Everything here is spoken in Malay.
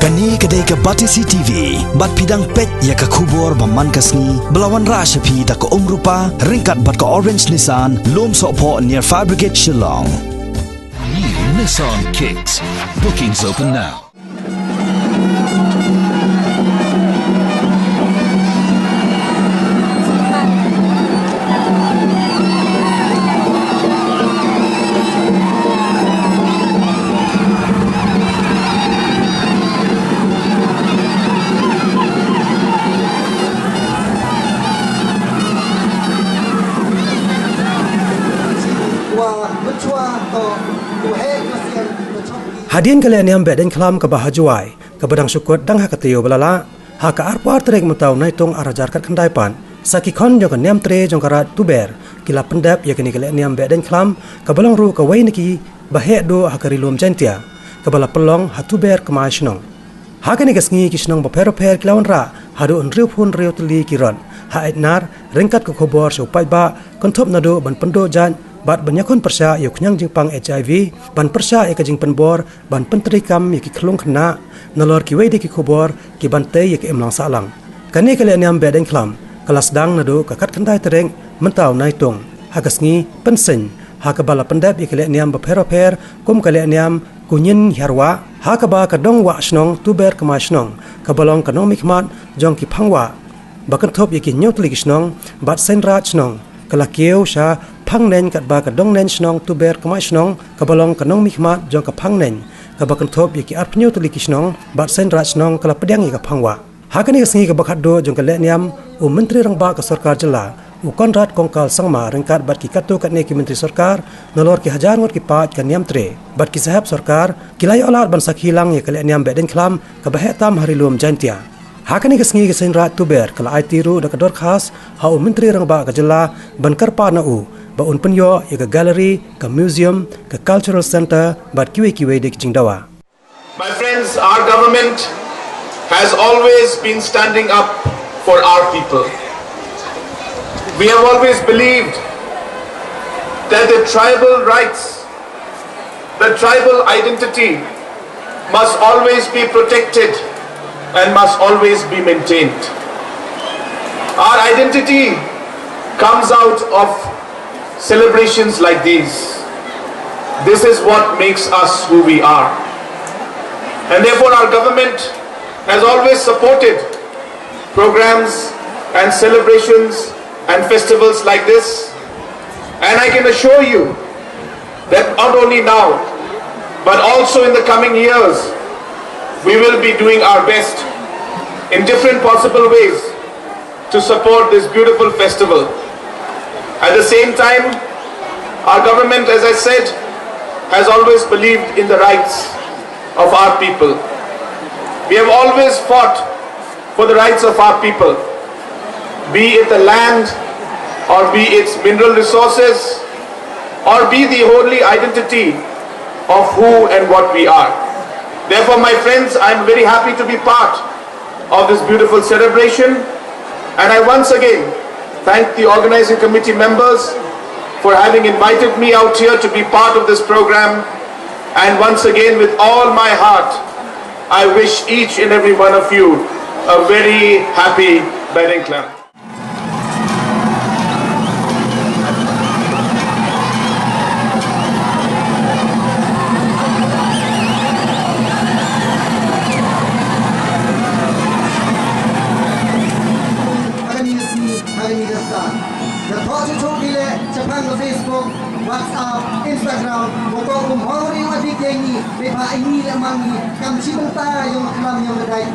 Kani kedai ke Batisi TV, bat pidang pet ya ke kubur baman kasni, belawan rashapi tak ke rupa, ringkat bat ke orange Nissan, lom sokpo near Fire Brigade Shillong. New Nissan Kicks. Bookings open now. Hadian ke Lehniam Behdeiñkhlam ke Bahajuai, ke Bedang Syukut dang hakatio belala, ha ke arpuar terek mentau naitung arajarkat kendaipan, Sakhi kon jong ke Myntri jong karat tuber, kila pendap ya kini ke Lehniam Behdeiñkhlam, ke belang ru ke wai niki, bahek do ha ke rilum jentia, ke bala pelong ha tuber ke maasnong. Ha kini ke sengi kisnong baper-per kilawan ra, hadu unriu pun riu teli kiron, ha etnar, ringkat ke khobor supai ba, kontop nado ban pendo jan, bat banyakon persya yuk nyang jingpang HIV ban persya ya kajing penbor ban penterikam yuk kelung kena nalor ki wedi ki khobor ki bantai yuk emlang salang kani ke Lehniam Behdeiñkhlam kelas dang nado kakat kendai tereng mentau naitung hagasngi pensen ha ke bala pendap yuk Lehniam baper kum ke Lehniam kunyin harwa ha ke ba kadong wa snong tuber ke masnong ke balong kanong mikmat jong ki phangwa bakan top yuk nyot li snong bat senrat snong kalakieu sha phang nen kat ba ka dong nen snong tu ber kemai snong ka balong kanong mikmat jong ka phang nen ka ba kan thop yaki arpnyo tuli kisnong ba sen ra snong kala pedang ka phangwa hakani ka singi ka bakat do jong ka Lehniam Myntri Rangbah ka sarkar Jylla konrat kongkal sangma rengkat bat ki katu kat ne ki menteri sarkar nolor ki hajar ngot ki pat ka Myntri bat ki sahab sarkar kilai olat ban Sakhi lang ya ka Lehniam Behdeiñkhlam ka bahetam hari lum jantia hakani ke sengi ke senrat tuber kala IT ru da kador khas ha Myntri Rangbah ka Jylla ban karpa na ba un penyo ya ke gallery ke museum ke cultural center bat kiwe de jingdawa. My friends, our government has always been standing up for our people. We have always believed that the tribal rights, the tribal identity must always be protected and must always be maintained. Our identity comes out of celebrations like these. This is what makes us who we are. And therefore our government has always supported programs and celebrations and festivals like this. And I can assure you that not only now, but also in the coming years, we will be doing our best in different possible ways to support this beautiful festival. At the same time, our government, as I said, has always believed in the rights of our people. We have always fought for the rights of our people, be it the land, or be its mineral resources, or be the holy identity of who and what we are. Therefore, my friends, I am very happy to be part of this beautiful celebration, and I once again thank the organizing committee members for having invited me out here to be part of this program. And once again, with all my heart, I wish each and every one of you a very happy Behdeiñkhlam. Facebook, WhatsApp, Instagram, buko kumori wa di kengi, beba ini lamang ni kam cibenta yung kelam yang bedai.